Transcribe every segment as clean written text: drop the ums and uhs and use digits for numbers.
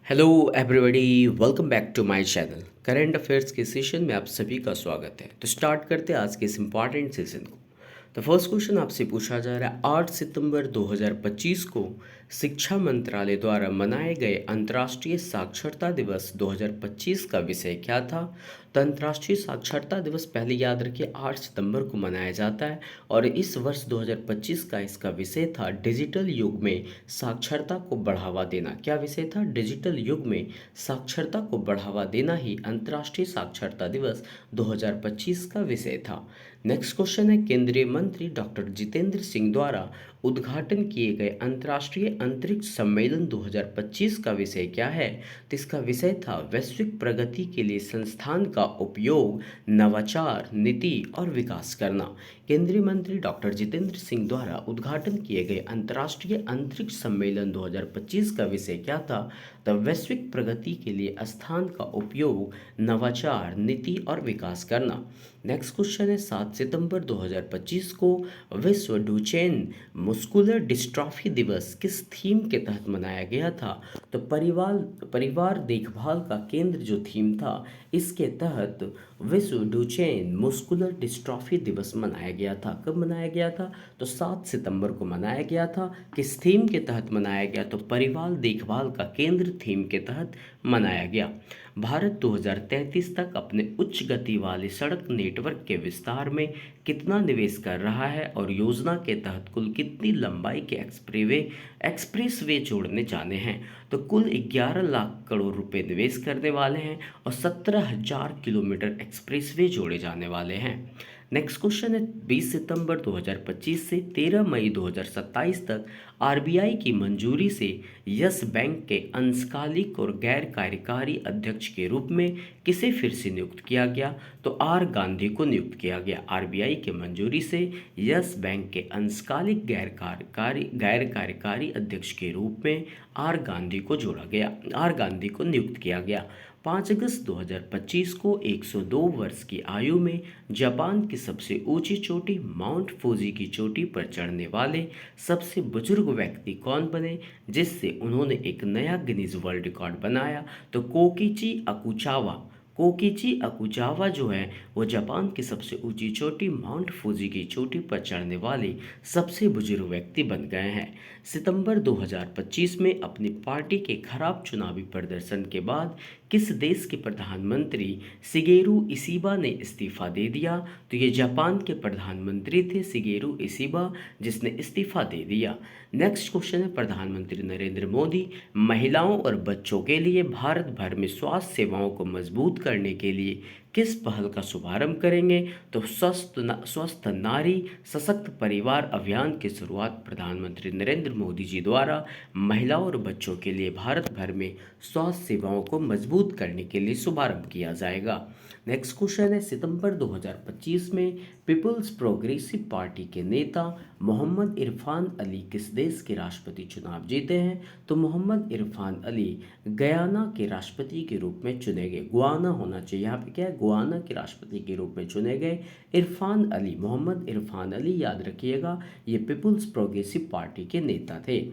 Hello everybody, welcome back to my channel. Current affairs के session में आप सभी का स्वागत है। तो स्टार्ट करते हैं आज के इस इम्पॉर्टेंट सेशन को। तो फर्स्ट क्वेश्चन आपसे पूछा जा रहा है, 8 सितंबर 2025 को शिक्षा मंत्रालय द्वारा मनाए गए अंतर्राष्ट्रीय साक्षरता दिवस 2025 का विषय क्या था। तो अंतर्राष्ट्रीय साक्षरता दिवस पहले याद रखिए 8 सितंबर को मनाया जाता है और इस वर्ष 2025 का इसका विषय था डिजिटल युग में साक्षरता को बढ़ावा देना। क्या विषय था? डिजिटल युग में साक्षरता को बढ़ावा देना ही अंतर्राष्ट्रीय साक्षरता दिवस 2025 का विषय था। नेक्स्ट क्वेश्चन है, केंद्रीय मंत्री डॉक्टर जितेंद्र सिंह द्वारा उद्घाटन किए गए अंतर्राष्ट्रीय अंतरिक्ष सम्मेलन 2025 का विषय क्या है। तो इसका विषय था वैश्विक प्रगति के लिए संस्थान का उपयोग, नवाचार, नीति और विकास करना। केंद्रीय मंत्री डॉक्टर जितेंद्र सिंह द्वारा उद्घाटन किए गए अंतर्राष्ट्रीय अंतरिक्ष सम्मेलन 2025 का विषय क्या था? तो वैश्विक प्रगति के लिए स्थान का उपयोग, नवाचार, नीति और विकास करना। नेक्स्ट क्वेश्चन है, 7 सितंबर 2025 को विश्व डुचेन मस्कुलर डिस्ट्रॉफी दिवस किस थीम के तहत मनाया गया था? तो परिवार परिवार देखभाल का केंद्र जो थीम था, इसके तहत विश्व डुचेन मस्कुलर डिस्ट्रॉफी दिवस मनाया गया था। कब मनाया गया था? तो 7 सितंबर को मनाया गया था। किस थीम के तहत मनाया गया? तो परिवार देखभाल का केंद्र थीम के तहत मनाया गया। भारत 2033 तक अपने उच्च गति वाले सड़क नेटवर्क के विस्तार में कितना निवेश कर रहा है और योजना के तहत कुल कितनी लंबाई के एक्सप्रेसवे जोड़ने जाने हैं? तो कुल 11 लाख करोड़ रुपए निवेश करने वाले हैं और 17,000 किलोमीटर एक्सप्रेसवे जोड़े जाने वाले हैं। नेक्स्ट क्वेश्चन है, 20 सितंबर 2025 से 13 मई 2027 तक आरबीआई की मंजूरी से यस बैंक के अंशकालिक और गैर कार्यकारी अध्यक्ष के रूप में किसे फिर से नियुक्त किया गया? तो आर गांधी को नियुक्त किया गया। आरबीआई के मंजूरी से यस बैंक के अंशकालिक गैर कार्यकारी अध्यक्ष के रूप में आर गांधी को जोड़ा गया, आर गांधी को नियुक्त किया गया। 5 अगस्त 2025 को 102 वर्ष की आयु में जापान की सबसे ऊंची चोटी माउंट फूजी की चोटी पर चढ़ने वाले सबसे बुजुर्ग व्यक्ति कौन बने, जिससे उन्होंने एक नया गिनीज वर्ल्ड रिकॉर्ड बनाया? तो कोकिची अकुजावा जो है वो जापान की सबसे ऊंची चोटी माउंट फूजी की चोटी पर चढ़ने वाले सबसे बुजुर्ग व्यक्ति बन गए हैं। सितंबर 2025 में अपनी पार्टी के खराब चुनावी प्रदर्शन के बाद किस देश के प्रधानमंत्री शिगेरू इशिबा ने इस्तीफा दे दिया? तो ये जापान के प्रधानमंत्री थे शिगेरू इशिबा, जिसने इस्तीफा दे दिया। नेक्स्ट क्वेश्चन है, प्रधानमंत्री नरेंद्र मोदी महिलाओं और बच्चों के लिए भारत भर में स्वास्थ्य सेवाओं को मजबूत करने के लिए किस पहल का शुभारंभ करेंगे? तो स्वस्थ नारी सशक्त परिवार अभियान की शुरुआत प्रधानमंत्री नरेंद्र मोदी जी द्वारा महिलाओं और बच्चों के लिए भारत भर में स्वास्थ्य सेवाओं को मजबूत करने के लिए शुभारंभ किया जाएगा। नेक्स्ट क्वेश्चन है, सितंबर 2025 में पीपल्स प्रोग्रेसिव पार्टी के नेता मोहम्मद इरफान अली किस देश के राष्ट्रपति चुनाव जीते हैं? तो मोहम्मद इरफान अली गयाना के राष्ट्रपति के रूप में चुने गए। गुआना होना चाहिए, यहाँ पे क्या है, गुआना के राष्ट्रपति के रूप में चुने गए इरफान अली, मोहम्मद इरफान अली, याद रखिएगा, ये पीपल्स प्रोग्रेसिव पार्टी के नेता थे।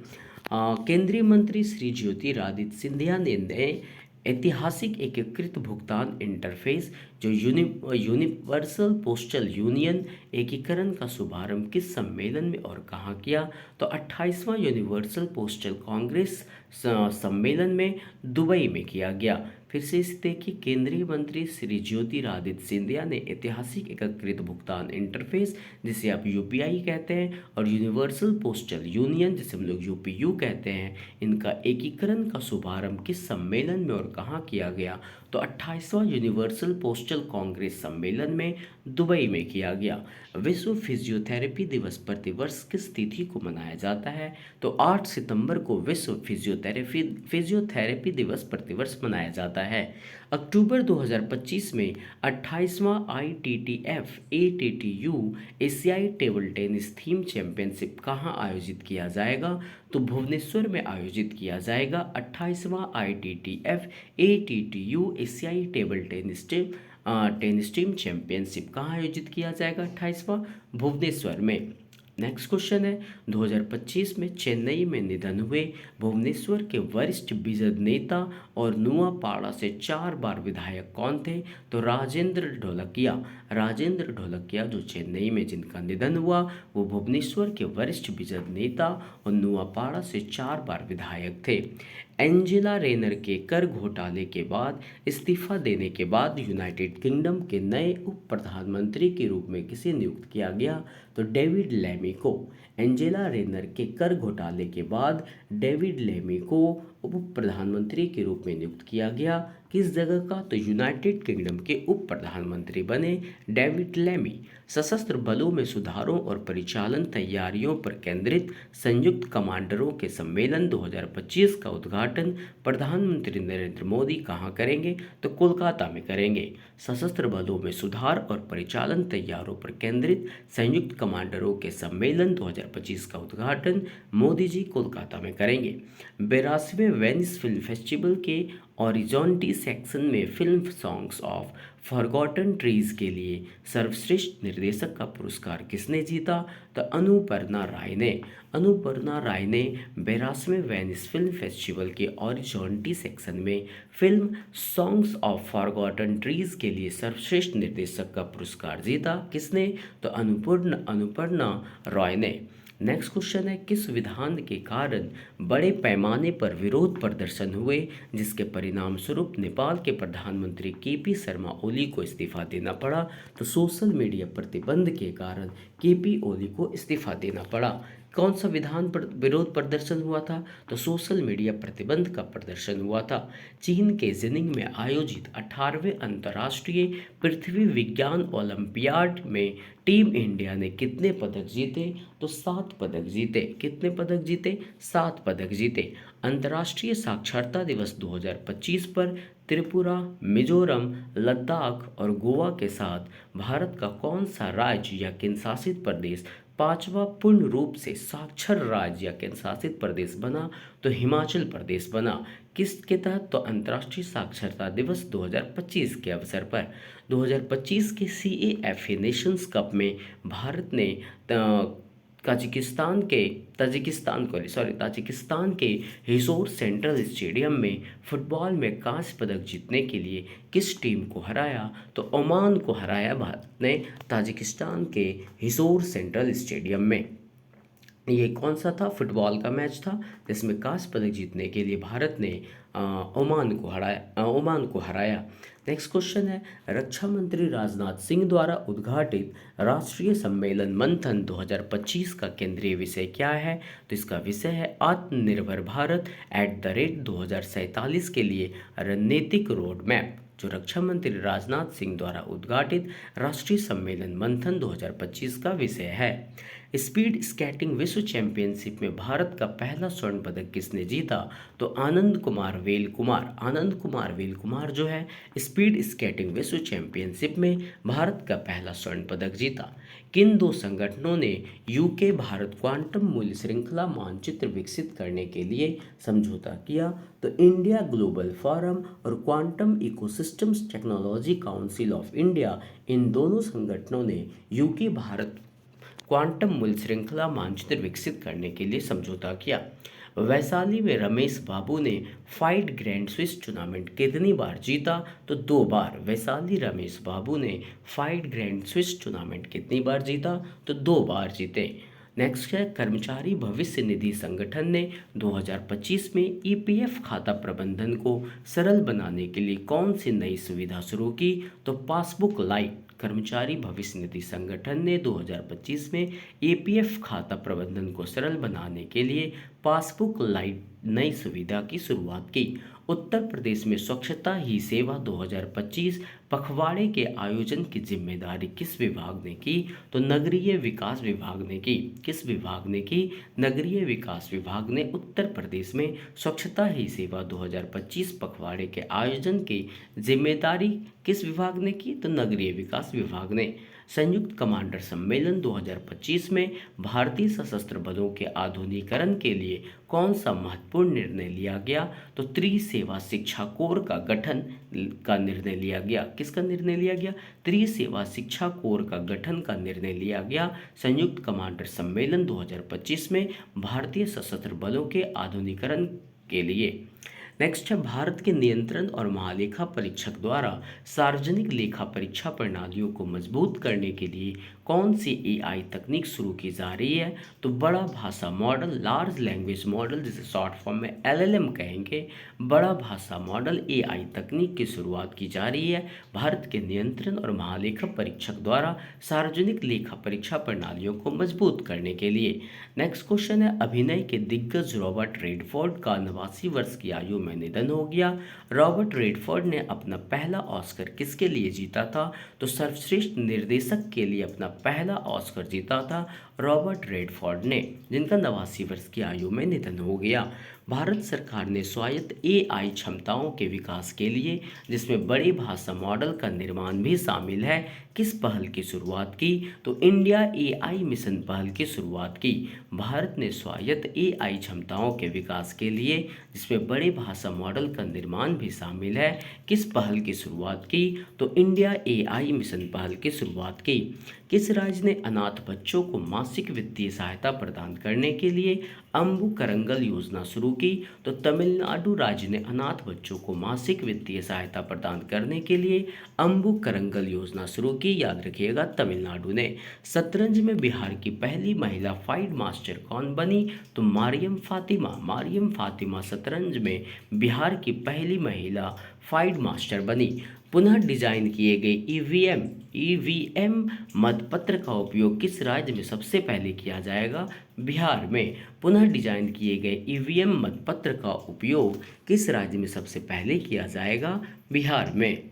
केंद्रीय मंत्री श्री ज्योतिरादित्य सिंधिया ने नए ऐतिहासिक एकीकृत भुगतान इंटरफेस जो यूनिवर्सल पोस्टल यूनियन एकीकरण का शुभारंभ किस सम्मेलन में और कहाँ किया? तो 28वां यूनिवर्सल पोस्टल कांग्रेस सम्मेलन में दुबई में किया गया। फिर से इसे देखिए, केंद्रीय मंत्री श्री ज्योतिरादित्य सिंधिया ने ऐतिहासिक एकीकृत भुगतान इंटरफेस, जिसे आप यूपीआई कहते हैं, और यूनिवर्सल पोस्टल यूनियन, जिसे हम लोग यूपीयू कहते हैं, इनका एकीकरण का शुभारंभ किस सम्मेलन में और कहाँ किया गया? तो 28वां यूनिवर्सल पोस्टल कांग्रेस सम्मेलन में दुबई में किया गया। विश्व फिजियोथेरेपी दिवस प्रतिवर्ष किस तिथि को मनाया जाता है? तो 8 सितंबर को विश्व फिजियोथेरेपी दिवस प्रतिवर्ष मनाया जाता है। अक्टूबर 2025 में 28वां ITTF ATTU एशियाई टेबल टेनिस थीम चैंपियनशिप कहाँ आयोजित किया जाएगा? तो भुवनेश्वर में आयोजित किया जाएगा। 28वां ITTF ATTU एशियाई टेबल टेनिस टीम चैंपियनशिप कहाँ आयोजित किया जाएगा? 28वां भुवनेश्वर में। नेक्स्ट क्वेश्चन है 2025 में चेन्नई में निधन हुए भुवनेश्वर के वरिष्ठ बीजेपी नेता और नुआपाड़ा से 4 बार विधायक कौन थे? तो राजेंद्र ढोलकिया। राजेंद्र ढोलकिया जो चेन्नई में जिनका निधन हुआ वो भुवनेश्वर के वरिष्ठ बीजेपी नेता और नुआपाड़ा से 4 बार विधायक थे। एंजेला रेनर के कर घोटाले के बाद इस्तीफा देने के बाद यूनाइटेड किंगडम के नए उप प्रधानमंत्री के रूप में किसे नियुक्त किया गया? तो डेविड लेमी को। एंजेला रेनर के कर घोटाले के बाद डेविड लेमी को उप प्रधानमंत्री के रूप में नियुक्त किया गया। किस जगह का? तो यूनाइटेड किंगडम के उप प्रधानमंत्री बने डेविड लेमी। सशस्त्र बलों में सुधारों और परिचालन तैयारियों पर केंद्रित संयुक्त कमांडरों के सम्मेलन 2025 का उद्घाटन प्रधानमंत्री नरेंद्र मोदी कहाँ करेंगे? तो कोलकाता में करेंगे। सशस्त्र बलों में सुधार और परिचालन तैयारों पर केंद्रित संयुक्त कमांडरों के सम्मेलन 2025 का उद्घाटन मोदी जी कोलकाता में करेंगे। 82वें वेनिस फिल्म फेस्टिवल के ऑरिजोंटी सेक्शन में film songs of forgotten trees के लिए सर्वश्रेष्ठ निर्देशक का पुरस्कार किसने जीता? तो अनुपर्णा राय ने। अनुपर्णा राय ने 82वें वेनिस फिल्म फेस्टिवल के ऑरिजोंटी सेक्शन में film songs of forgotten trees के लिए सर्वश्रेष्ठ निर्देशक का पुरस्कार जीता। किसने? तो अनुपर्णा रॉय ने। नेक्स्ट क्वेश्चन है किस विधान के कारण बड़े पैमाने पर विरोध प्रदर्शन हुए जिसके परिणाम स्वरूप नेपाल के प्रधानमंत्री केपी शर्मा ओली को इस्तीफा देना पड़ा? तो सोशल मीडिया प्रतिबंध के कारण केपी ओली को इस्तीफा देना पड़ा। कौन सा विधान पर विरोध प्रदर्शन हुआ था? तो सोशल मीडिया प्रतिबंध का प्रदर्शन हुआ था। चीन के जिनिंग में आयोजित 18वें अंतर्राष्ट्रीय पृथ्वी विज्ञान ओलंपियाड में टीम इंडिया ने कितने पदक जीते? तो 7 पदक जीते। कितने पदक जीते? 7 पदक जीते। अंतर्राष्ट्रीय साक्षरता दिवस 2025 पर त्रिपुरा, मिजोरम, लद्दाख और गोवा के साथ भारत का कौन सा राज्य या केंद्रशासित प्रदेश 5वां पूर्ण रूप से साक्षर राज्य या केंद्रशासित प्रदेश बना? तो हिमाचल प्रदेश बना। किसके तहत? तो अंतर्राष्ट्रीय साक्षरता दिवस 2025 के अवसर पर। 2025 के CAFA नेशंस कप में भारत ने ताजिकिस्तान के हिजोर सेंट्रल स्टेडियम में फुटबॉल में कांस्य पदक जीतने के लिए किस टीम को हराया? तो ओमान को हराया भारत ने ताजिकिस्तान के हिजोर सेंट्रल स्टेडियम में। ये कौन सा था? फुटबॉल का मैच था जिसमें कांस्य पदक जीतने के लिए भारत ने ओमान को हराया। नेक्स्ट क्वेश्चन है रक्षा मंत्री राजनाथ सिंह द्वारा उद्घाटित राष्ट्रीय सम्मेलन मंथन 2025 का केंद्रीय विषय क्या है? तो इसका विषय है आत्मनिर्भर भारत @2047 के लिए रणनीतिक रोड मैप। जो रक्षा मंत्री राजनाथ सिंह द्वारा उद्घाटित राष्ट्रीय सम्मेलन मंथन 2025 का विषय है। स्पीड स्केटिंग विश्व चैंपियनशिप में भारत का पहला स्वर्ण पदक किसने जीता? तो आनंद कुमार वेल कुमार जो है स्पीड स्केटिंग विश्व चैंपियनशिप में भारत का पहला स्वर्ण पदक जीता। किन 2 संगठनों ने यूके भारत क्वांटम मूल्य श्रृंखला मानचित्र विकसित करने के लिए समझौता किया? तो इंडिया ग्लोबल फोरम और quantum ecosystems technology council of India, इन दोनों संगठनों ने यूके भारत क्वांटम मूल्य श्रृंखला मानचित्र विकसित करने के लिए समझौता किया। वैशाली में रमेश बाबू ने फाइट ग्रैंड स्विस टूर्नामेंट कितनी बार जीता? तो 2 बार। वैशाली रमेश बाबू ने फाइट ग्रैंड स्विस टूर्नामेंट कितनी बार जीता? तो 2 बार जीते। नेक्स्ट है कर्मचारी भविष्य निधि संगठन ने 2025 में EPF खाता प्रबंधन को सरल बनाने के लिए कौन सी नई सुविधा शुरू की? तो पासबुक लाइट। कर्मचारी भविष्य निधि संगठन ने 2025 में EPF खाता प्रबंधन को सरल बनाने के लिए पासबुक लाइट नई सुविधा की शुरुआत की। उत्तर प्रदेश में स्वच्छता ही सेवा 2025 पखवाड़े के आयोजन की जिम्मेदारी किस विभाग ने की? तो नगरीय विकास विभाग ने की। किस विभाग ने की? नगरीय विकास विभाग ने उत्तर प्रदेश में स्वच्छता ही सेवा 2025 पखवाड़े के आयोजन की जिम्मेदारी किस विभाग ने की? तो नगरीय विकास विभाग ने। संयुक्त कमांडर सम्मेलन 2025 में भारतीय सशस्त्र बलों के आधुनिकीकरण के लिए कौन सा महत्वपूर्ण निर्णय लिया गया? तो त्रिसेवा शिक्षा कोर का गठन का निर्णय लिया गया। किसका निर्णय लिया गया? त्रिसेवा शिक्षा कोर का गठन का निर्णय लिया गया संयुक्त कमांडर सम्मेलन 2025 में भारतीय सशस्त्र बलों के आधुनिकीकरण के लिए। नेक्स्ट है, भारत के नियंत्रण और महालेखा परीक्षक द्वारा सार्वजनिक लेखा परीक्षा प्रणालियों को मजबूत करने के लिए कौन सी एआई तकनीक शुरू की जा रही है? तो बड़ा भाषा मॉडल, लार्ज लैंग्वेज मॉडल, जिसे शॉर्ट फॉर्म में एलएलएम कहेंगे, बड़ा भाषा मॉडल एआई तकनीक की शुरुआत की जा रही है भारत के नियंत्रण और महालेखा परीक्षक द्वारा सार्वजनिक लेखा परीक्षा प्रणालियों को मजबूत करने के लिए। नेक्स्ट क्वेश्चन है, अभिनय के दिग्गज रॉबर्ट रेडफोर्ड का 89 वर्ष की आयु में निधन हो गया। रॉबर्ट रेडफोर्ड ने अपना पहला ऑस्कर किसके लिए जीता था? तो सर्वश्रेष्ठ निर्देशक के लिए अपना पहला ऑस्कर जीता था रॉबर्ट रेडफोर्ड ने, जिनका 89 वर्ष की आयु में निधन हो गया। भारत सरकार ने स्वायत्त एआई क्षमताओं के विकास के लिए, जिसमें बड़ी भाषा मॉडल का निर्माण भी शामिल है, किस पहल की शुरुआत की? तो इंडिया एआई मिशन पहल की शुरुआत की। भारत ने स्वायत्त एआई क्षमताओं के विकास के लिए, जिसमें बड़े भाषा मॉडल का निर्माण भी शामिल है, किस पहल की शुरुआत की? तो इंडिया एआई मिशन पहल की शुरुआत की। किस राज्य ने अनाथ बच्चों को मासिक वित्तीय सहायता प्रदान करने के लिए अम्बु करंगल योजना शुरू की? तो तमिलनाडु राज्य ने अनाथ बच्चों को मासिक वित्तीय सहायता प्रदान करने के लिए अम्बु करंगल योजना शुरू की। याद रखिएगा, तमिलनाडु ने। शतरंज में बिहार की पहली महिला फाइड मास्टर कौन बनी? तो मारियम फातिमा। मारियम फातिमा शतरंज में बिहार की पहली महिला फाइड मास्टर बनी। पुनः डिजाइन किए गए ईवीएम मतपत्र का उपयोग किस राज्य में सबसे पहले किया जाएगा? बिहार में। पुनः डिजाइन किए गए ईवीएम मतपत्र का उपयोग किस राज्य में सबसे पहले किया जाएगा? बिहार में।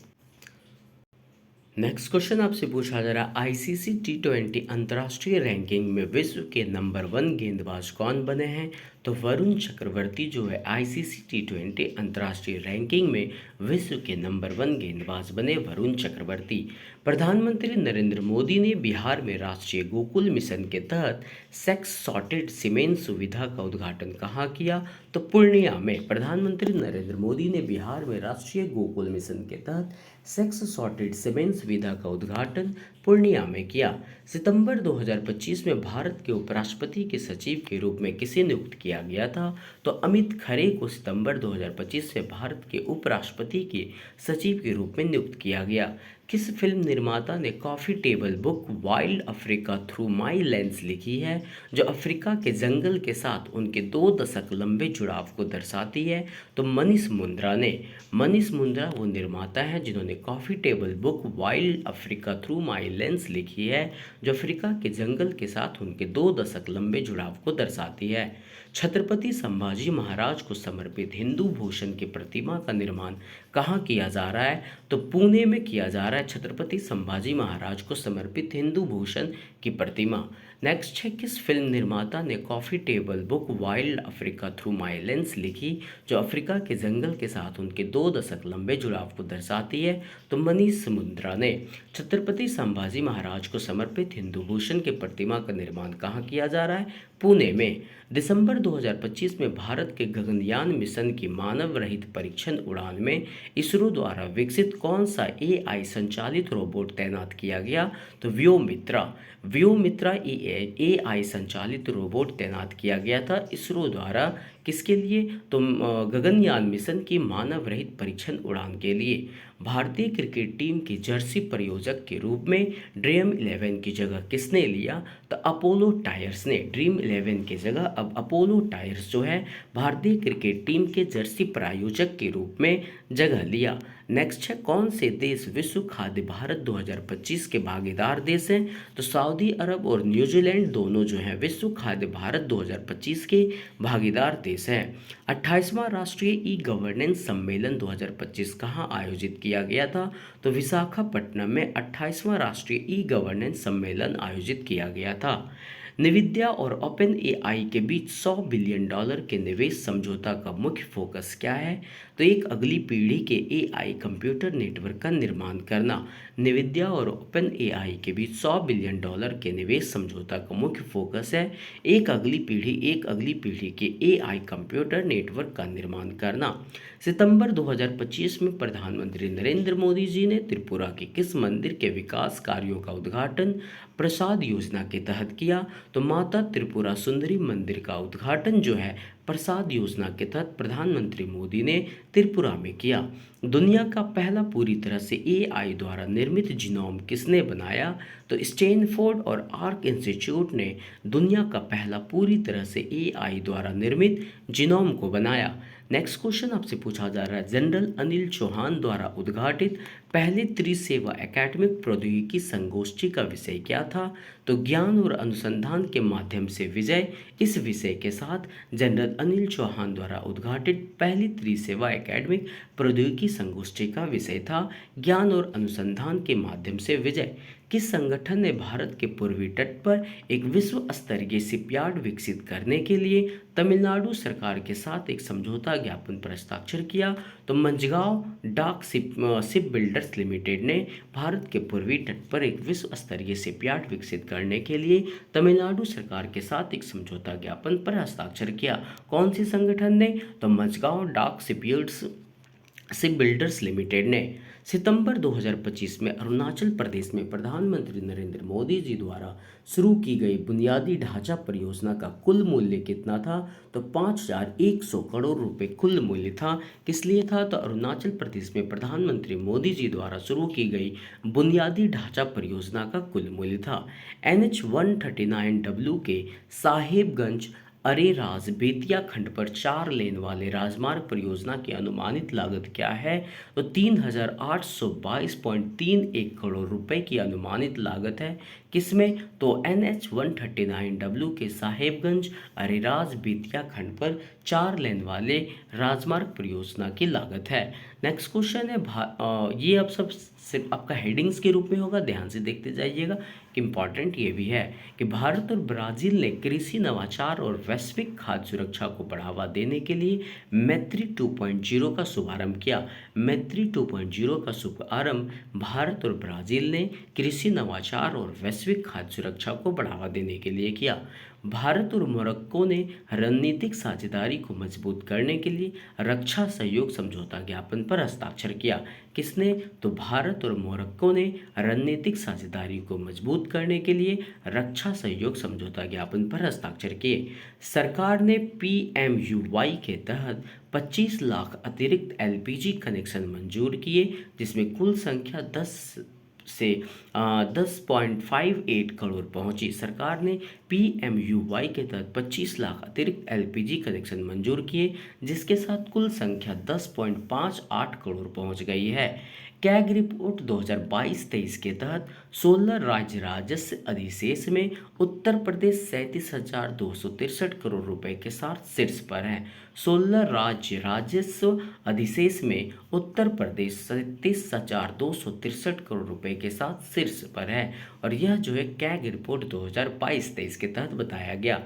नेक्स्ट क्वेश्चन आपसे पूछा जा रहा है, आईसीसी टी20 अंतर्राष्ट्रीय रैंकिंग में विश्व के नंबर 1 गेंदबाज कौन बने हैं? तो वरुण चक्रवर्ती जो है आईसीसी टी20 अंतर्राष्ट्रीय रैंकिंग में विश्व के नंबर 1 गेंदबाज बने, वरुण चक्रवर्ती। प्रधानमंत्री नरेंद्र मोदी ने बिहार में राष्ट्रीय गोकुल मिशन के तहत सेक्स सॉर्टेड सीमेंट सुविधा का उद्घाटन कहाँ किया? तो पूर्णिया में। प्रधानमंत्री नरेंद्र मोदी ने बिहार में राष्ट्रीय गोकुल मिशन के तहत सेक्स सॉर्टेड सीमेंट सुविधा का उद्घाटन पूर्णिया में किया। सितंबर 2025 में भारत के उपराष्ट्रपति के सचिव के रूप में किसे नियुक्त किया गया था? तो अमित खरे को सितंबर 2025 से भारत के उपराष्ट्रपति के सचिव के रूप में नियुक्त किया गया। किस फिल्म निर्माता ने coffee table book wild Africa through my lens लिखी है, जो अफ्रीका के जंगल के साथ उनके 2 दशक लंबे जुड़ाव को दर्शाती है? तो मनीष मुंद्रा ने। मनीष मुंद्रा वो निर्माता हैं जिन्होंने coffee table book wild Africa through my lens लिखी है, जो अफ्रीका के जंगल के साथ उनके 2 दशक लंबे जुड़ाव को दर्शाती है। छत्रपति संभाजी महाराज को समर्पित हिंदू भूषण की प्रतिमा का निर्माण कहाँ किया जा रहा है? तो पुणे में किया जा रहा है छत्रपति संभाजी महाराज को समर्पित हिंदू भूषण की प्रतिमा। नेक्स्ट है, किस फिल्म निर्माता ने coffee table book wild Africa through my lens लिखी, जो अफ्रीका के जंगल के साथ उनके 2 दशक लंबे जुड़ाव को दर्शाती है? तो मनीष मुंद्रा ने। छत्रपति संभाजी महाराज को समर्पित हिंदू भूषण की प्रतिमा का निर्माण कहाँ किया जा रहा है? पुणे में। दिसंबर 2025 में भारत के गगनयान मिशन की मानव रहित परीक्षण उड़ान में इसरो द्वारा विकसित कौन सा एआई संचालित रोबोट तैनात किया गया? तो व्योमित्रा। व्योमित्रा एआई संचालित रोबोट तैनात किया गया था इसरो द्वारा। किसके लिए? तो गगनयान मिशन की मानव रहित परीक्षण उड़ान के लिए। भारतीय क्रिकेट टीम की जर्सी प्रायोजक के रूप में ड्रीम 11 की जगह किसने लिया? तो अपोलो टायर्स ने। ड्रीम 11 की जगह अब अपोलो टायर्स जो है भारतीय क्रिकेट टीम के जर्सी प्रायोजक के रूप में जगह लिया। नेक्स्ट है, कौन से देश विश्व खाद्य भारत 2025 के भागीदार देश हैं? तो सऊदी अरब और न्यूजीलैंड दोनों जो हैं विश्व खाद्य भारत 2025 के भागीदार देश हैं। 28वां राष्ट्रीय ई गवर्नेंस सम्मेलन 2025 कहाँ आयोजित किया गया था? तो विशाखापट्टनम में 28वां राष्ट्रीय ई गवर्नेंस सम्मेलन आयोजित किया गया था। NVIDIA और ओपन एआई के बीच $100 बिलियन के निवेश समझौता का मुख्य फोकस क्या है? तो एक अगली पीढ़ी के एआई कंप्यूटर नेटवर्क का निर्माण करना। NVIDIA और ओपन एआई के बीच $100 बिलियन के निवेश समझौता का मुख्य फोकस है एक अगली पीढ़ी के एआई कंप्यूटर नेटवर्क का निर्माण करना। सितंबर 2025 में प्रधानमंत्री नरेंद्र मोदी जी ने त्रिपुरा के किस मंदिर के विकास कार्यों का उद्घाटन प्रसाद योजना के तहत किया? तो माता त्रिपुरा सुंदरी मंदिर का उद्घाटन जो है प्रसाद योजना के तहत प्रधानमंत्री मोदी ने त्रिपुरा में किया। दुनिया का पहला पूरी तरह से एआई द्वारा निर्मित जीनोम किसने बनाया? तो स्टैनफोर्ड और आर्क इंस्टीट्यूट ने दुनिया का पहला पूरी तरह से एआई द्वारा निर्मित जीनोम को बनाया। नेक्स्ट क्वेश्चन आपसे पूछा जा रहा है, जनरल अनिल चौहान द्वारा उद्घाटित पहले त्रिसेवा एकेडमिक प्रौद्योगिकी संगोष्ठी का विषय क्या था? तो ज्ञान और अनुसंधान के माध्यम से विजय। इस विषय के साथ जनरल अनिल चौहान द्वारा उद्घाटित पहली त्रिसेवा एकेडमिक प्रौद्योगिकी संगोष्ठी का विषय था ज्ञान और अनुसंधान के माध्यम से विजय। किस संगठन ने भारत के पूर्वी तट पर एक विश्व स्तरीय शिपयार्ड विकसित करने के लिए तमिलनाडु सरकार के साथ एक समझौता ज्ञापन पर हस्ताक्षर किया? तो मंझगांव डाक शिप बिल्डर्स लिमिटेड ने भारत के पूर्वी तट पर एक विश्व स्तरीय शिपयार्ड विकसित करने के लिए तमिलनाडु सरकार के साथ एक समझौता ज्ञापन पर हस्ताक्षर किया। कौन सी संगठन ने? तो मंझगांव डाक शिप बिल्डर्स लिमिटेड ने। सितंबर 2025 में अरुणाचल प्रदेश में प्रधानमंत्री नरेंद्र मोदी जी द्वारा शुरू की गई बुनियादी ढांचा परियोजना का कुल मूल्य कितना था? तो 5,100 करोड़ रुपए कुल मूल्य था। किस लिए था? तो अरुणाचल प्रदेश में प्रधानमंत्री मोदी जी द्वारा शुरू की गई बुनियादी ढांचा परियोजना का कुल मूल्य था। NH 139W के साहेबगंज अरेराज बेतिया खंड पर 4 लेन वाले राजमार्ग परियोजना की अनुमानित लागत क्या है? तो 3,822.31 करोड़ रुपए की अनुमानित लागत है। किसमें? तो NH 139W के साहेबगंज अरेराज बेतिया खंड पर 4 लेन वाले राजमार्ग परियोजना की लागत है। नेक्स्ट क्वेश्चन है ये अब सब सिर्फ आपका हेडिंग्स के रूप में होगा, ध्यान से देखते जाइएगा कि इम्पॉर्टेंट ये भी है कि भारत और ब्राज़ील ने कृषि नवाचार और वैश्विक खाद्य सुरक्षा को बढ़ावा देने के लिए मैत्री 2.0 का शुभारंभ किया। मैत्री 2.0 का शुभारंभ भारत और ब्राज़ील ने कृषि नवाचार और वैश्विक खाद्य सुरक्षा को बढ़ावा देने के लिए किया। भारत और मोरक्को ने रणनीतिक साझेदारी को मजबूत करने के लिए रक्षा सहयोग समझौता ज्ञापन पर हस्ताक्षर किया। किसने? तो भारत और मोरक्को ने रणनीतिक साझेदारी को मजबूत करने के लिए रक्षा सहयोग समझौता ज्ञापन पर हस्ताक्षर किए। सरकार ने PMUY के तहत 25 लाख अतिरिक्त LPG कनेक्शन मंजूर किए, जिसमें कुल संख्या 10.58 करोड़ पहुंची। सरकार ने PMUY के तहत 25 लाख अतिरिक्त LPG कनेक्शन मंजूर किए, जिसके साथ कुल संख्या 10.58 करोड़ पहुंच गई है। कैग रिपोर्ट 2022-23 के तहत 16 राज्य राजस्व अधिशेष में उत्तर प्रदेश 37,263 करोड़ रुपए के साथ शीर्ष पर है। 16 राज्य राजस्व अधिशेष में उत्तर प्रदेश 37,263 करोड़ रुपए के साथ शीर्ष पर है और यह जो है कैग रिपोर्ट 2022-23 के तहत बताया गया।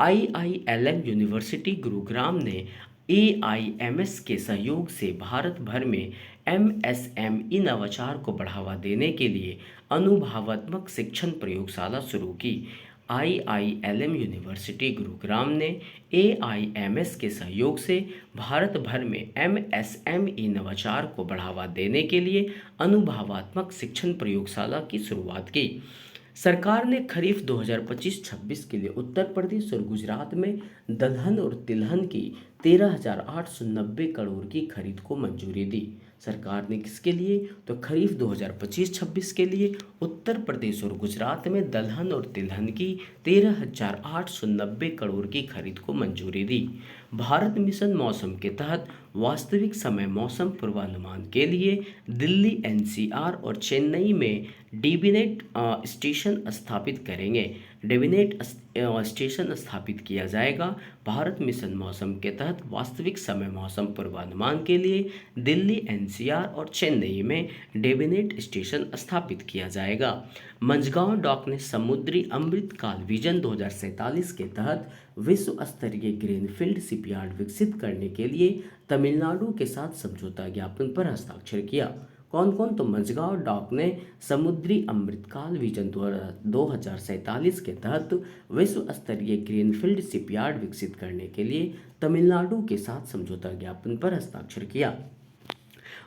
IILM यूनिवर्सिटी गुरुग्राम ने AIMS के सहयोग से भारत भर में MSME नवाचार को बढ़ावा देने के लिए अनुभवात्मक शिक्षण प्रयोगशाला शुरू की। IILM यूनिवर्सिटी गुरुग्राम ने AIMS के सहयोग से भारत भर में MSME नवाचार को बढ़ावा देने के लिए अनुभवात्मक शिक्षण प्रयोगशाला की शुरुआत की। सरकार ने खरीफ 2025-26 के लिए उत्तर प्रदेश और गुजरात में दलहन और तिलहन की 13,890 करोड़ की खरीद को मंजूरी दी। सरकार ने किसके लिए? तो खरीफ 2025-26 के लिए उत्तर प्रदेश और गुजरात में दलहन और तिलहन की 13,890 करोड़ की खरीद को मंजूरी दी। भारत मिशन मौसम के तहत वास्तविक समय मौसम पूर्वानुमान के लिए दिल्ली, NCR और चेन्नई में DBNet स्टेशन स्थापित करेंगे। डेविनेट स्टेशन स्थापित किया जाएगा। भारत मिशन मौसम के तहत वास्तविक समय मौसम पूर्वानुमान के लिए दिल्ली, एनसीआर और चेन्नई में डेविनेट स्टेशन स्थापित किया जाएगा। मंझगांव डॉक ने समुद्री अमृतकाल विजन 2047 के तहत विश्व स्तरीय ग्रीनफील्ड शिपयार्ड विकसित करने के लिए तमिलनाडु के साथ समझौता ज्ञापन पर हस्ताक्षर किया। कौन कौन? तो मंझगांव डॉक ने समुद्री अमृतकाल विजन 2047 के तहत विश्व स्तरीय ग्रीनफील्ड शिपयार्ड विकसित करने के लिए तमिलनाडु के साथ समझौता ज्ञापन पर हस्ताक्षर किया।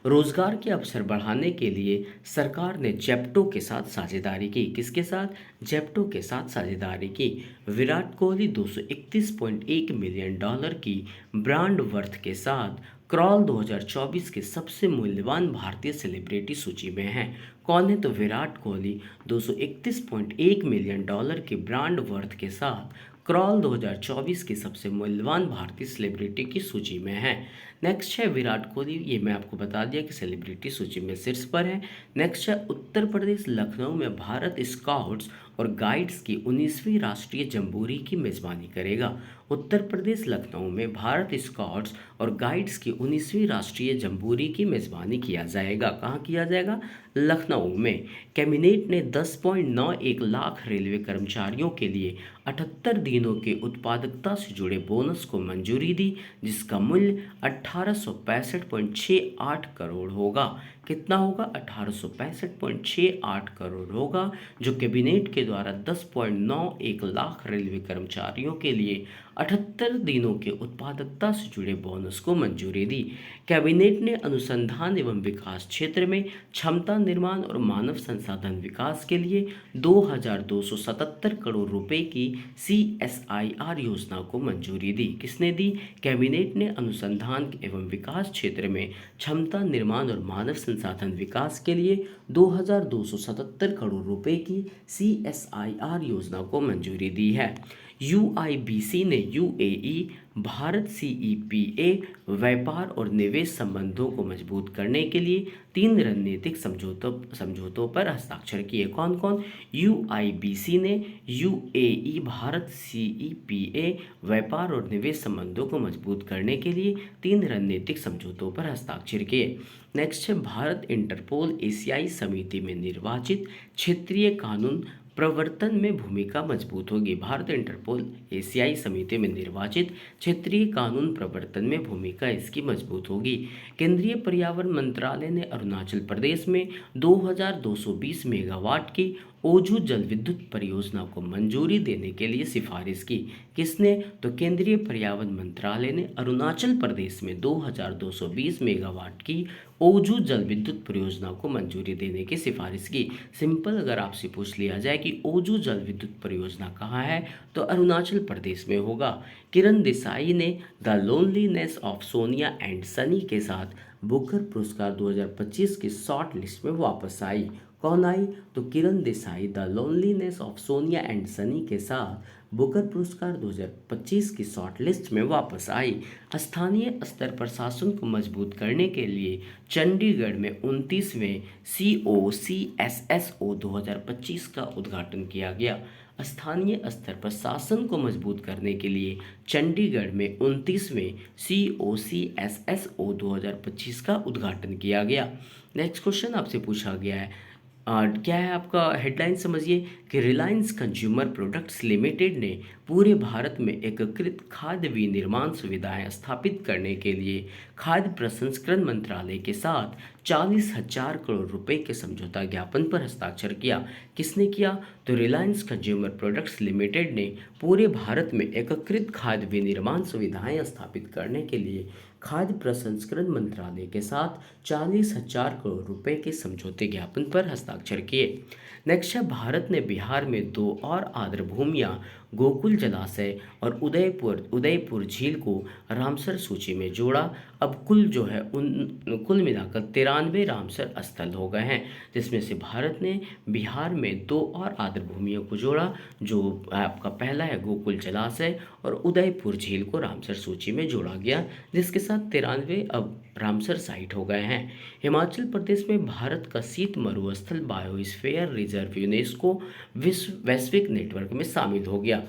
रोजगार के अवसर बढ़ाने के लिए सरकार ने जेप्टो के साथ साझेदारी की। किसके साथ? जेप्टो के साथ साझेदारी की। विराट कोहली 231.1 मिलियन डॉलर की ब्रांड वर्थ के साथ क्रॉल 2024 के सबसे मूल्यवान भारतीय सेलिब्रिटी सूची में हैं। कौन है? तो विराट कोहली 231.1 मिलियन डॉलर के ब्रांड वर्थ के साथ क्रॉल 2024 की सबसे मूल्यवान भारतीय सेलिब्रिटी की सूची में है। नेक्स्ट है विराट कोहली, ये मैं आपको बता दिया कि सेलिब्रिटी सूची में शीर्ष पर है। नेक्स्ट है उत्तर प्रदेश लखनऊ में भारत स्काउट्स और गाइड्स की 19वीं राष्ट्रीय जम्बूरी की मेजबानी करेगा। उत्तर प्रदेश लखनऊ में भारत स्काउट्स और गाइड्स की 19वीं राष्ट्रीय जम्बूरी की मेजबानी किया जाएगा। कहाँ किया जाएगा? लखनऊ में। कैबिनेट ने 10.91 लाख रेलवे कर्मचारियों के लिए 78 दिनों के उत्पादकता से जुड़े बोनस को मंजूरी दी, जिसका मूल्य 1865.68 करोड़ होगा। कितना होगा? 1865.68 करोड़ होगा, जो कैबिनेट के द्वारा 10.91 लाख रेलवे कर्मचारियों के लिए 78 दिनों के उत्पादकता से जुड़े बोनस को मंजूरी दी। कैबिनेट ने अनुसंधान एवं विकास क्षेत्र में क्षमता निर्माण और मानव संसाधन विकास के लिए 2277 करोड़ रुपए की CSIR योजना को मंजूरी दी। किसने दी? कैबिनेट ने अनुसंधान एवं विकास क्षेत्र में क्षमता निर्माण और मानव संसाधन विकास के लिए 2277 करोड़ रुपए की CSIR योजना को मंजूरी दी है। UIBC ने UAE भारत CEPA व्यापार और निवेश संबंधों को मजबूत करने के लिए 3 रणनीतिक समझौतों पर हस्ताक्षर किए। कौन कौन? UIBC ने UAE भारत CEPA व्यापार और निवेश संबंधों को मजबूत करने के लिए 3 रणनीतिक समझौतों पर हस्ताक्षर किए। नेक्स्ट है भारत इंटरपोल एशियाई समिति में निर्वाचित क्षेत्रीय कानून प्रवर्तन में भूमिका मजबूत होगी। भारत इंटरपोल एशियाई समिति में निर्वाचित क्षेत्रीय कानून प्रवर्तन में भूमिका इसकी मजबूत होगी। केंद्रीय पर्यावरण मंत्रालय ने अरुणाचल प्रदेश में 2220 मेगावाट की ओझू जल विद्युत परियोजना को मंजूरी देने के लिए सिफारिश की। किसने? तो केंद्रीय पर्यावरण मंत्रालय ने अरुणाचल प्रदेश में 2220 मेगावाट की ओझू जल विद्युत परियोजना को मंजूरी देने की सिफारिश की। सिंपल अगर आपसे पूछ लिया जाए कि ओझू जल विद्युत परियोजना कहाँ है, तो अरुणाचल प्रदेश में होगा। किरण देसाई ने the loneliness of Sonia and Sunny के साथ बुकर पुरस्कार 2025 की शॉर्ट लिस्ट में वापस आई। कौन आई? तो Kiran Desai the loneliness of Sonia and Sunny के साथ बुकर पुरस्कार 2025 की शॉर्ट लिस्ट में वापस आई। स्थानीय स्तर पर शासन को मजबूत करने के लिए चंडीगढ़ में 29वें COCSSO 2025 का उद्घाटन किया गया। स्थानीय स्तर पर शासन को मजबूत करने के लिए चंडीगढ़ में 29वें COCSSO 2025 का उद्घाटन किया गया। नेक्स्ट क्वेश्चन आपसे पूछा गया है, क्या है आपका हेडलाइन समझिए कि रिलायंस कंज्यूमर प्रोडक्ट्स लिमिटेड ने पूरे भारत में एकीकृत खाद्य विनिर्माण सुविधाएं स्थापित करने के लिए खाद्य प्रसंस्करण मंत्रालय के साथ 40,000 करोड़ रुपए के समझौता ज्ञापन पर हस्ताक्षर किया। किसने किया? तो रिलायंस कंज्यूमर प्रोडक्ट्स लिमिटेड ने पूरे भारत में एकीकृत खाद्य विनिर्माण सुविधाएं स्थापित करने के लिए खाद्य प्रसंस्करण मंत्रालय के साथ 40,000 करोड़ रुपए के समझौते ज्ञापन पर हस्ताक्षर किए। नेक्स्ट है भारत ने बिहार में 2 और आर्द्र भूमियां गोकुल जलाशय और उदयपुर झील को रामसर सूची में जोड़ा। अब कुल जो है उन कुल मिलाकर 93 रामसर स्थल हो गए हैं, जिसमें से भारत ने बिहार में 2 और आर्द्रभूमियों को जोड़ा, जो आपका पहला है गोकुल जलाशय और उदयपुर झील को रामसर सूची में जोड़ा गया, जिसके साथ 93 अब रामसर साइट हो गए हैं। हिमाचल प्रदेश में भारत का शीत मरुस्थल बायोस्फीयर रिजर्व यूनेस्को विश्व वैश्विक नेटवर्क में शामिल हो गया।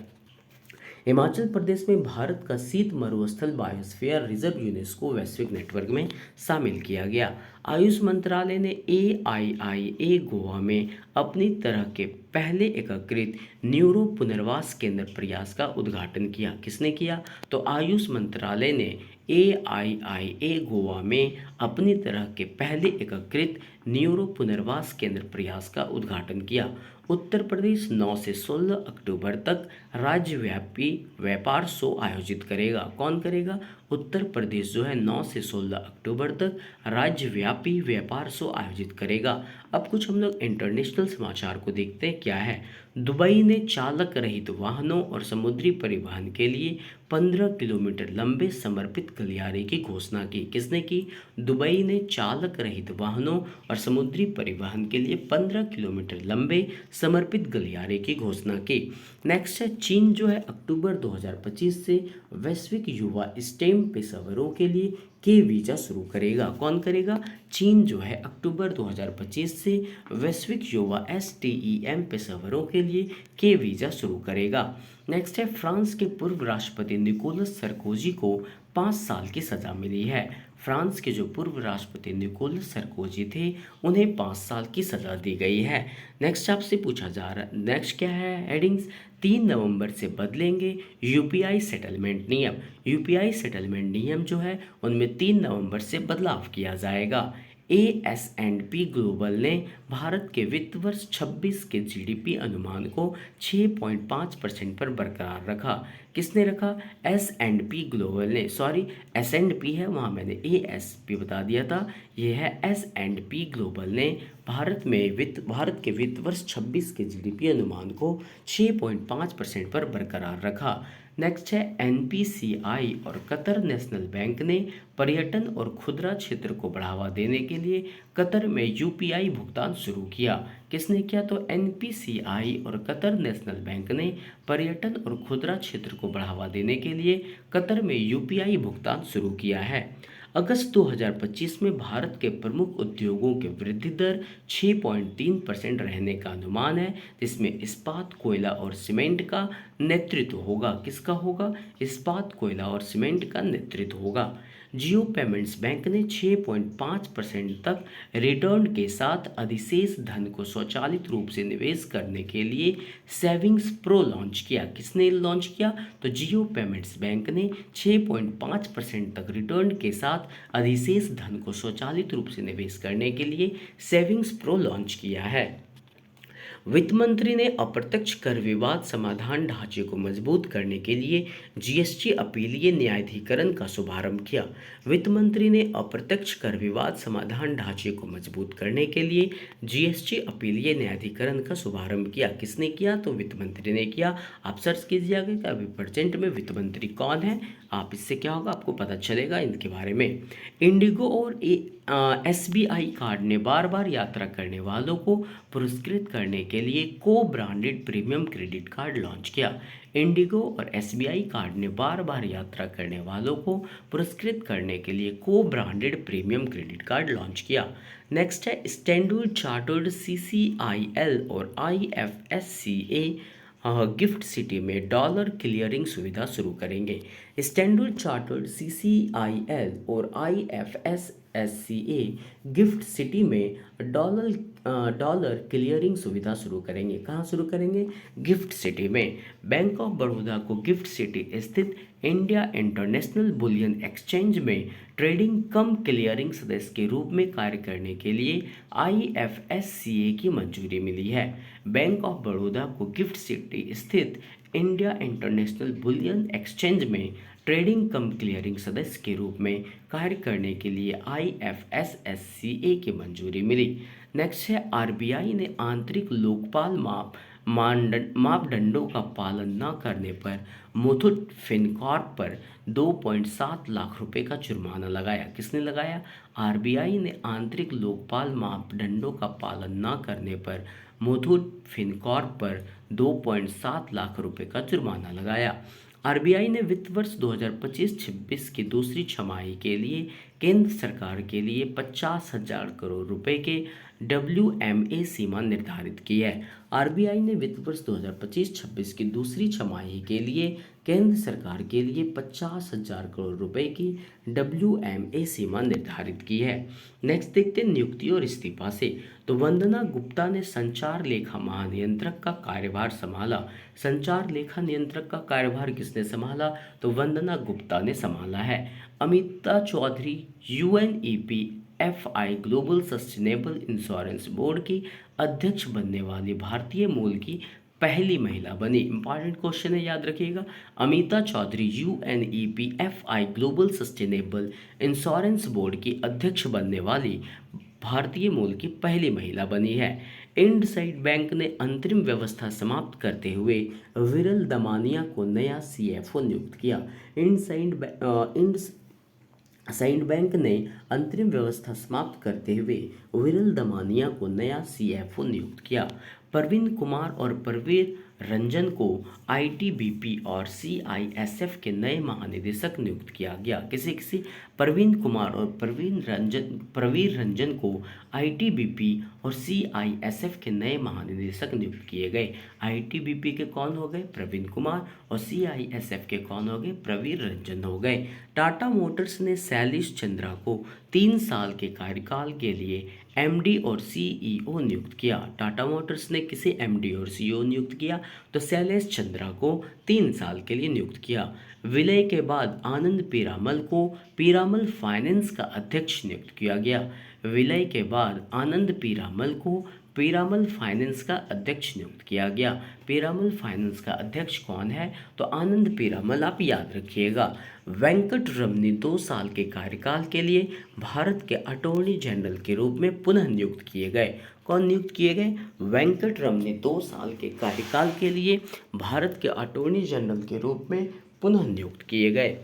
हिमाचल प्रदेश में भारत का शीत मरुस्थल बायोस्फीयर रिजर्व यूनेस्को वैश्विक नेटवर्क में शामिल किया गया। आयुष मंत्रालय ने AIIA गोवा में अपनी तरह के पहले एकीकृत न्यूरो पुनर्वास केंद्र प्रयास का उद्घाटन किया। किसने किया? तो आयुष मंत्रालय ने AIIA गोवा में अपनी तरह के पहले एकीकृत न्यूरो पुनर्वास केंद्र प्रयास का उद्घाटन किया। उत्तर प्रदेश 9 से 16 अक्टूबर तक राज्यव्यापी व्यापार शो आयोजित करेगा। कौन करेगा? उत्तर प्रदेश जो है 9 से 16 अक्टूबर तक राज्यव्यापी व्यापार शो आयोजित करेगा। अब कुछ हम लोग इंटरनेशनल समाचार को देखते हैं क्या है। दुबई ने चालक रहित वाहनों और समुद्री परिवहन के लिए 15 किलोमीटर लंबे समर्पित गलियारे की घोषणा की। किसने की? दुबई ने चालक रहित वाहनों और समुद्री परिवहन के लिए 15 किलोमीटर लंबे समर्पित गलियारे की घोषणा की। नेक्स्ट है, चीन जो है अक्टूबर 2025 से वैश्विक युवा स्टेम पेशेवरों के लिए के वीज़ा शुरू करेगा। कौन करेगा? चीन जो है अक्टूबर 2025 से वैश्विक युवा STEM पेशेवरों के लिए के वीज़ा शुरू करेगा। नेक्स्ट है, फ्रांस के पूर्व राष्ट्रपति निकोलस सरकोजी को 5 साल की सज़ा मिली है। फ्रांस के जो पूर्व राष्ट्रपति निकोलस सरकोजी थे, उन्हें 5 साल की सज़ा दी गई है। नेक्स्ट आपसे पूछा जा रहा है, नेक्स्ट क्या है हेडिंग्स? 3 नवंबर से बदलेंगे UPI सेटलमेंट नियम। UPI सेटलमेंट नियम जो है उनमें 3 नवंबर से बदलाव किया जाएगा। S&P ग्लोबल ने भारत के वित्त वर्ष 26 के GDP अनुमान को 6.5% पर बरकरार रखा। किसने रखा? S&P ग्लोबल ने, सॉरी S&P है, वहाँ मैंने ASP बता दिया था, ये है S&P ग्लोबल ने भारत के वित्त वर्ष 26 के GDP अनुमान को 6.5% पर बरकरार रखा। नेक्स्ट है, NPCI और कतर नेशनल बैंक ने पर्यटन और खुदरा क्षेत्र को बढ़ावा देने के लिए कतर में UPI भुगतान शुरू किया। किसने किया? तो NPCI और कतर नेशनल बैंक ने पर्यटन और खुदरा क्षेत्र को बढ़ावा देने के लिए कतर में UPI भुगतान शुरू किया है। अगस्त 2025 में भारत के प्रमुख उद्योगों की वृद्धि दर 6.3% रहने का अनुमान है, जिसमें इस्पात, कोयला और सीमेंट का नेतृत्व होगा। किसका होगा? इस्पात, कोयला और सीमेंट का नेतृत्व होगा। जियो पेमेंट्स बैंक ने 6.5% तक रिटर्न के साथ अधिशेष धन को स्वचालित रूप से निवेश करने के लिए सेविंग्स प्रो लॉन्च किया। किसने लॉन्च किया? तो जियो पेमेंट्स बैंक ने 6.5% तक रिटर्न के साथ अधिशेष धन को स्वचालित रूप से निवेश करने के लिए सेविंग्स प्रो लॉन्च किया है। वित्त मंत्री ने अप्रत्यक्ष कर विवाद समाधान ढांचे को मजबूत करने के लिए GST अपीलीय न्यायाधिकरण का शुभारंभ किया। वित्त मंत्री ने अप्रत्यक्ष कर विवाद समाधान ढांचे को मजबूत करने के लिए GST अपीलीय न्यायाधिकरण का शुभारंभ किया। किसने किया? तो वित्त मंत्री ने किया। आप सर्च कीजिएगा कि अभी प्रेजेंट में वित्त मंत्री कौन है, आप इससे क्या होगा आपको पता चलेगा इनके बारे में। इंडिगो और SBI कार्ड ने बार बार यात्रा करने वालों को पुरस्कृत करने के लिए को branded premium credit card launch किया। इंडिगो और SBI कार्ड ने बार बार यात्रा करने वालों को पुरस्कृत करने के लिए को branded premium credit card launch किया। नेक्स्ट है, स्टैंडर्ड चार्टर्ड CCIL और IFSCA गिफ्ट सिटी में डॉलर क्लियरिंग सुविधा शुरू करेंगे। स्टैंडर्ड चार्टर्ड CCIL और IFSCA गिफ्ट सिटी में डॉलर क्लियरिंग सुविधा शुरू करेंगे। कहाँ शुरू करेंगे? गिफ्ट सिटी में। बैंक ऑफ बड़ौदा को गिफ्ट सिटी स्थित इंडिया इंटरनेशनल बुलियन एक्सचेंज में ट्रेडिंग कम क्लियरिंग सदस्य के रूप में कार्य करने के लिए IFSCA की मंजूरी मिली है। बैंक ऑफ बड़ौदा को गिफ्ट सिटी स्थित इंडिया इंटरनेशनल बुलियन एक्सचेंज में ट्रेडिंग कम क्लियरिंग सदस्य के रूप में कार्य करने के लिए IFSCA की मंजूरी मिली। नेक्स्ट है, RBI ने आंतरिक लोकपाल मापदंडों का पालन न करने पर मुथूट फिनकॉर्प पर 2.7 लाख रुपए का जुर्माना लगाया। किसने लगाया? आरबीआई ने आंतरिक लोकपाल मापदंडों का पालन न करने पर मुथूट फिनकॉर्प पर 2.7 लाख रुपए का जुर्माना लगाया। आरबीआई ने वित्त वर्ष 2025-26 की दूसरी छमाही के लिए केंद्र सरकार के लिए 50,000 करोड़ रुपए के WMA सीमा निर्धारित की है। आरबीआई ने वित्त वर्ष 2025-26 की दूसरी छमाही के लिए केंद्र सरकार के लिए 50,000 करोड़ रुपए की WMA सीमा निर्धारित की है। नेक्स्ट देखते हैं नियुक्ति और इस्तीफा से। तो वंदना गुप्ता ने संचार लेखा महानियंत्रक का कार्यभार संभाला। संचार लेखा नियंत्रक का कार्यभार किसने संभाला? तो वंदना गुप्ता ने संभाला है। Amita Chaudhary UNEP FI global sustainable insurance board की अध्यक्ष बनने वाली भारतीय मूल की पहली महिला बनी। इंपॉर्टेंट क्वेश्चन है, याद रखिएगा। Amita Chaudhary UNEP FI global sustainable insurance board की अध्यक्ष बनने वाली भारतीय मूल की पहली महिला बनी है। इंडसइंड बैंक ने अंतरिम व्यवस्था समाप्त करते हुए विरल दमानिया को नया CFO नियुक्त किया। इंडसइंड बैंक ने अंतरिम व्यवस्था समाप्त करते हुए विरल दमानिया को नया CFO नियुक्त किया। परवीन कुमार और परवेर रंजन को ITBP और CISF के नए महानिदेशक नियुक्त किया गया। किसे किसे? परवीन कुमार और प्रवीर रंजन को ITBP और CISF के नए महानिदेशक नियुक्त किए गए। ITBP के कौन हो गए? प्रवीण कुमार। और CISF के कौन हो गए? प्रवीर रंजन हो गए। टाटा मोटर्स ने शैलेश चंद्रा को 3 साल के कार्यकाल के लिए MD और CEO नियुक्त किया। टाटा मोटर्स ने किसे MD और CEO नियुक्त किया? तो शैलेश चंद्रा को 3 साल के लिए नियुक्त किया। विलय के बाद आनंद पीरामल को पीरामल फाइनेंस का अध्यक्ष नियुक्त किया गया। विलय के बाद आनंद पीरामल को पीरामल फाइनेंस का अध्यक्ष नियुक्त किया गया। पीरामल फाइनेंस का अध्यक्ष कौन है? तो आनंद पीरामल, आप याद रखिएगा। वेंकट रमनी 2 साल के कार्यकाल के लिए भारत के अटॉर्नी जनरल के रूप में पुनः नियुक्त किए गए। कौन नियुक्त किए गए? वेंकट रमनी 2 साल के कार्यकाल के लिए भारत के अटॉर्नी जनरल के रूप में पुनः नियुक्त किए गए।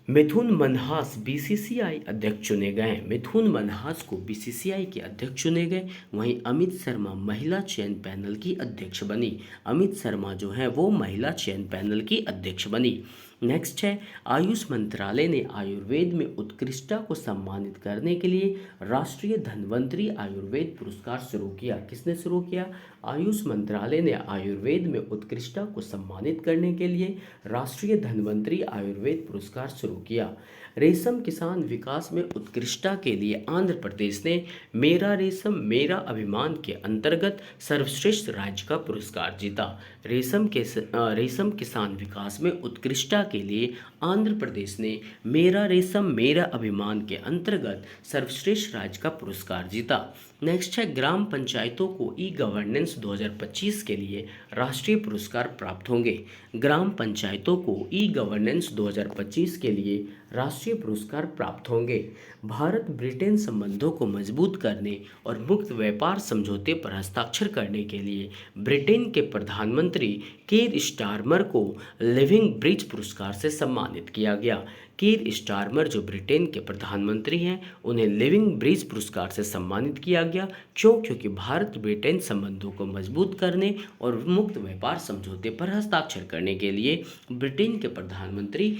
मिथुन मनहास BCCI अध्यक्ष चुने गए। मिथुन मनहास को BCCI के अध्यक्ष चुने गए। वहीं अमित शर्मा महिला चयन पैनल की अध्यक्ष बनी। अमित शर्मा जो है वो महिला चयन पैनल की अध्यक्ष बनी। नेक्स्ट है, आयुष मंत्रालय ने आयुर्वेद में उत्कृष्टता को सम्मानित करने के लिए राष्ट्रीय धन्वंतरी आयुर्वेद पुरस्कार शुरू किया। किसने शुरू किया? आयुष मंत्रालय ने आयुर्वेद में उत्कृष्टता को सम्मानित करने के लिए राष्ट्रीय धन्वंतरी आयुर्वेद पुरस्कार शुरू किया। रेशम किसान विकास में उत्कृष्टता के लिए आंध्र प्रदेश ने मेरा रेशम मेरा अभिमान के अंतर्गत सर्वश्रेष्ठ राज्य का पुरस्कार जीता। रेशम किसान विकास में उत्कृष्टता के लिए आंध्र प्रदेश ने मेरा रेशम मेरा अभिमान के अंतर्गत सर्वश्रेष्ठ राज्य का पुरस्कार जीता। नेक्स्ट है, ग्राम पंचायतों को E-गवर्नेंस 2025 के लिए राष्ट्रीय पुरस्कार प्राप्त होंगे। ग्राम पंचायतों को E-गवर्नेंस 2025 के लिए राष्ट्रीय पुरस्कार प्राप्त होंगे। भारत ब्रिटेन संबंधों को मजबूत करने और मुक्त व्यापार समझौते पर हस्ताक्षर करने के लिए ब्रिटेन के प्रधानमंत्री कीर स्टारमर को लिविंग ब्रिज पुरस्कार से सम्मानित किया गया। कीर स्टारमर जो ब्रिटेन के प्रधानमंत्री हैं, उन्हें लिविंग ब्रिज पुरस्कार से सम्मानित किया गया। क्यों? क्योंकि भारत ब्रिटेन संबंधों को मजबूत करने और मुक्त व्यापार समझौते पर हस्ताक्षर करने के लिए ब्रिटेन के प्रधानमंत्री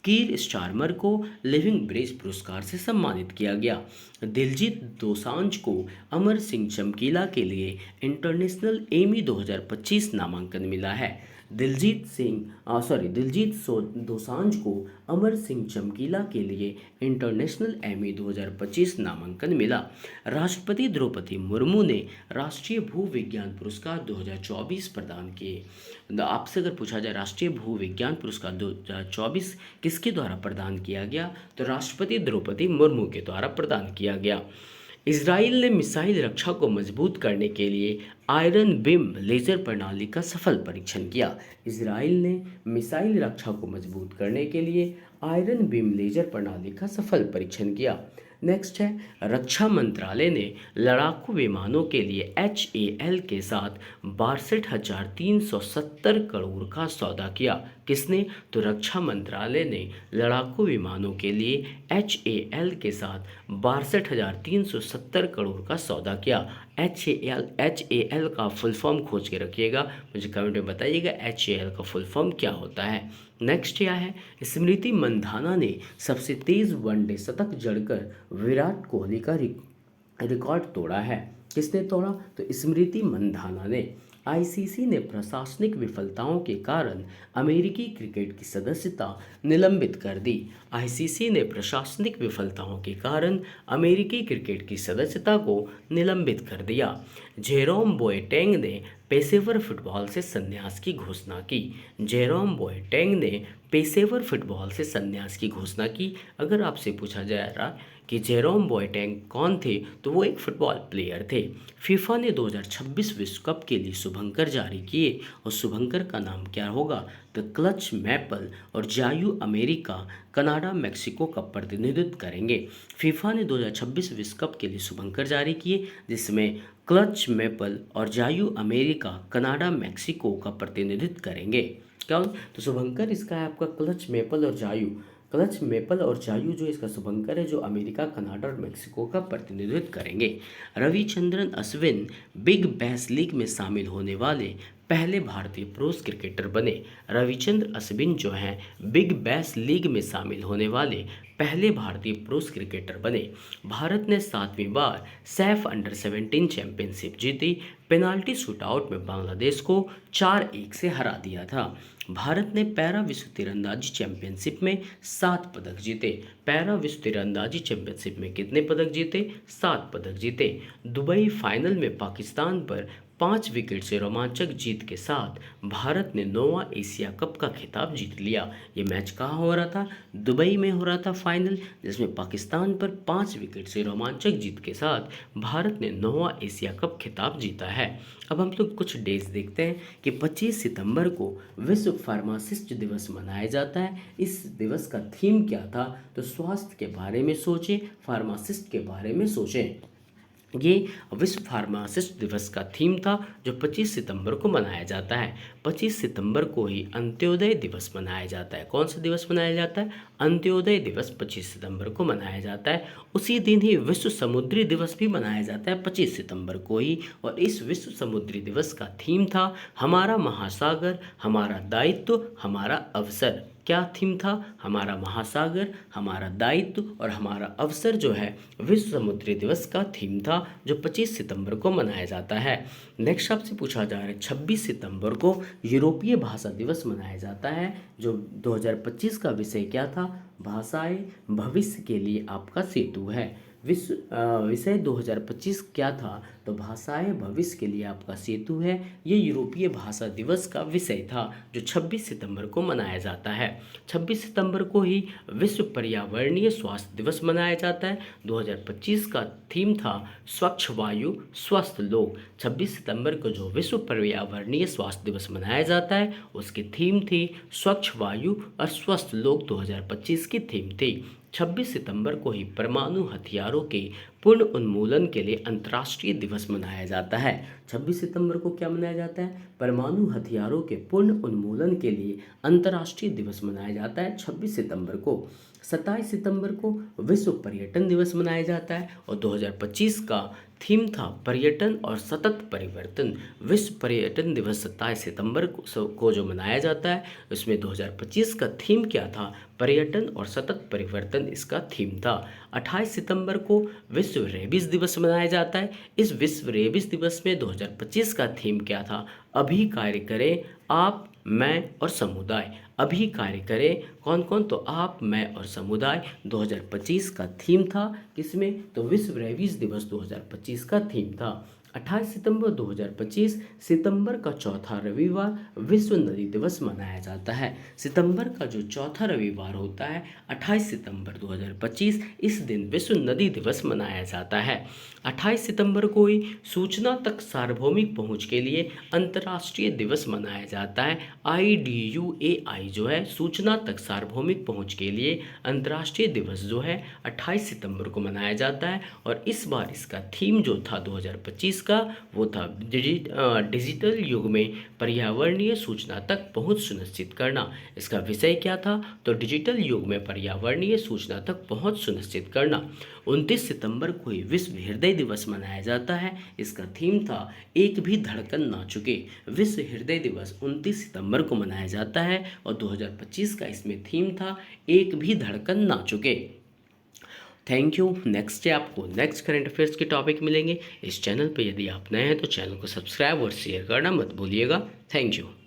कीर स्टारमर को लिविंग ब्रिज पुरस्कार से सम्मानित किया गया। दिलजीत दोसांझ को अमर सिंह चमकीला के लिए इंटरनेशनल एमी 2025 नामांकन मिला है। दिलजीत दोसांझ को अमर सिंह चमकीला के लिए इंटरनेशनल एमी 2025 नामांकन मिला। राष्ट्रपति द्रौपदी मुर्मू ने राष्ट्रीय भू विज्ञान पुरस्कार 2024 प्रदान किए। आपसे अगर पूछा जाए राष्ट्रीय भू विज्ञान पुरस्कार 2024 किसके द्वारा प्रदान किया गया, तो राष्ट्रपति द्रौपदी मुर्मू के द्वारा प्रदान किया गया। इजराइल ने मिसाइल रक्षा को मजबूत करने के लिए आयरन बिम लेजर प्रणाली का सफल परीक्षण किया। इजराइल ने मिसाइल रक्षा को मजबूत करने के लिए आयरन बिम लेजर प्रणाली का सफल परीक्षण किया। नेक्स्ट है, रक्षा मंत्रालय ने लड़ाकू विमानों के लिए HAL के साथ 62,370 करोड़ का सौदा किया। किसने? तो रक्षा मंत्रालय ने लड़ाकू विमानों के लिए HAL के साथ 62,370 करोड़ का सौदा किया। HAL का फुल फॉर्म खोज के रखिएगा, मुझे कमेंट में बताइएगा HAL का फुल फॉर्म क्या होता है। नेक्स्ट क्या है, स्मृति मंधाना ने सबसे तेज वनडे शतक जड़कर विराट कोहली का रिकॉर्ड तोड़ा है। किसने तोड़ा? तो स्मृति मंधाना ने। आईसीसी ने प्रशासनिक विफलताओं के कारण अमेरिकी क्रिकेट की सदस्यता निलंबित कर दी। आईसीसी ने प्रशासनिक विफलताओं के कारण अमेरिकी क्रिकेट की सदस्यता को निलंबित कर दिया। जेरोम बोएटेंग ने पेशेवर फुटबॉल से संन्यास की घोषणा की। जेरोम बोएटेंग ने पेशेवर फुटबॉल से संन्यास की घोषणा की। अगर आपसे पूछा जा रहा है कि जेरोम बोएटेंग कौन थे, तो वो एक फुटबॉल प्लेयर थे। फीफा ने 2026 विश्व कप के लिए शुभंकर जारी किए और शुभंकर का नाम क्या होगा? तो क्लच मैपल और जायू अमेरिका कनाडा मैक्सिको का प्रतिनिधित्व करेंगे। फीफा ने 2026 विश्व कप के लिए शुभंकर जारी किए, जिसमें क्लच मैपल और जायू अमेरिका कनाडा मैक्सिको का प्रतिनिधित्व करेंगे। क्या? तो शुभंकर इसका है आपका क्लच मैपल और जायू। क्लच मैपल और जायू जो इसका शुभंकर है, जो अमेरिका, कनाडा और मेक्सिको का प्रतिनिधित्व करेंगे। Ravichandran Ashwin big bash league में शामिल होने वाले पहले भारतीय पुरुष क्रिकेटर बने। रविचंद्र अश्विन जो हैं बिग बैश लीग में शामिल होने वाले पहले भारतीय पुरुष क्रिकेटर बने। भारत ने 7वीं बार सैफ अंडर-17 चैंपियनशिप जीती। पेनाल्टी शूटआउट में बांग्लादेश को 4-1 से हरा दिया था। भारत ने पैरा विश्व तीरंदाजी चैंपियनशिप में 7 पदक जीते। पैरा विश्व तीरंदाजी चैंपियनशिप में कितने पदक जीते? 7 पदक जीते। दुबई फाइनल में पाकिस्तान पर 5 विकेट से रोमांचक जीत के साथ भारत ने 9वां एशिया कप का खिताब जीत लिया। ये मैच कहाँ हो रहा था? दुबई में हो रहा था फाइनल, जिसमें पाकिस्तान पर 5 विकेट से रोमांचक जीत के साथ भारत ने 9वां एशिया कप खिताब जीता है। अब हम लोग कुछ डेज देखते हैं कि 25 सितंबर को विश्व फार्मासिस्ट दिवस मनाया जाता है। इस दिवस का थीम क्या था? तो स्वास्थ्य के बारे में सोचें, फार्मासिस्ट के बारे में सोचें। ये विश्व फार्मासिस्ट दिवस का थीम था, जो 25 सितंबर को मनाया जाता है। 25 सितंबर को ही अंत्योदय दिवस मनाया जाता है। कौन सा दिवस मनाया जाता है? अंत्योदय दिवस 25 सितंबर को मनाया जाता है। उसी दिन ही विश्व समुद्री दिवस भी मनाया जाता है 25 सितंबर को ही। और इस विश्व समुद्री दिवस का थीम था, हमारा महासागर, हमारा दायित्व, हमारा अवसर। क्या थीम था? हमारा महासागर, हमारा दायित्व और हमारा अवसर जो है विश्व समुद्री दिवस का थीम था, जो 25 सितंबर को मनाया जाता है। नेक्स्ट आपसे पूछा जा रहा है, 26 सितंबर को यूरोपीय भाषा दिवस मनाया जाता है, जो 2025 का विषय क्या था? भाषाएं भविष्य के लिए आपका सेतु है। विषय 2025 क्या था? तो भाषाएं भविष्य के लिए आपका सेतु है। ये यूरोपीय भाषा दिवस का विषय था, जो 26 सितंबर को मनाया जाता है। 26 सितंबर को ही विश्व पर्यावरणीय स्वास्थ्य दिवस मनाया जाता है। 2025 का थीम था स्वच्छ वायु स्वस्थ लोग। 26 सितंबर को जो विश्व पर्यावरणीय स्वास्थ्य दिवस मनाया जाता है, उसकी थीम थी स्वच्छ वायु और स्वस्थ लोग। 2025 की थीम थी। 26 सितंबर को ही परमाणु हथियारों के पूर्ण उन्मूलन के लिए अंतर्राष्ट्रीय दिवस मनाया जाता है। 26 सितंबर को क्या मनाया जाता है? परमाणु हथियारों के पूर्ण उन्मूलन के लिए अंतर्राष्ट्रीय दिवस मनाया जाता है 26 सितंबर को। 27 सितंबर को विश्व पर्यटन दिवस मनाया जाता है और 2025 का थीम था पर्यटन और सतत परिवर्तन। विश्व पर्यटन दिवस 27 सितंबर को जो मनाया जाता है, उसमें 2025 का थीम क्या था? पर्यटन और सतत परिवर्तन इसका थीम था। 28 सितंबर को विश्व रेबीज दिवस मनाया जाता है। इस विश्व रेबीज दिवस में 2025 का थीम क्या था? अभी कार्य करें आप, मैं और समुदाय। अभी कार्य करें कौन कौन? तो आप, मैं और समुदाय 2025 का थीम था। किसमें? तो विश्व रेबीज दिवस 2025 का थीम था। 28 सितंबर 2025 सितंबर का चौथा रविवार विश्व नदी दिवस मनाया जाता है। सितंबर का जो चौथा रविवार होता है 28 सितंबर 2025, इस दिन विश्व नदी दिवस मनाया जाता है। 28 सितंबर को ही सूचना तक सार्वभौमिक पहुंच के लिए अंतर्राष्ट्रीय दिवस मनाया जाता है। IDUAI जो है सूचना तक सार्वभौमिक पहुंच के लिए अंतर्राष्ट्रीय दिवस जो है 28 सितंबर को मनाया जाता है। और इस बार इसका थीम जो था 2025 का वो था डिजिटल युग में पर्यावरणीय सूचना तक पहुंच सुनिश्चित करना। इसका विषय क्या था? तो डिजिटल युग में पर्यावरणीय सूचना तक पहुंच सुनिश्चित करना। 29 सितंबर को ही विश्व हृदय दिवस मनाया जाता है। इसका थीम था एक भी धड़कन ना चुके। विश्व हृदय दिवस 29 सितंबर को मनाया जाता है और 2025 का इसमें थीम था एक भी धड़कन ना चुके। Thank you. नेक्स्ट डे आपको नेक्स्ट करंट अफेयर्स के टॉपिक मिलेंगे। इस चैनल पर यदि आप नए हैं तो चैनल को सब्सक्राइब और शेयर करना मत भूलिएगा। Thank you.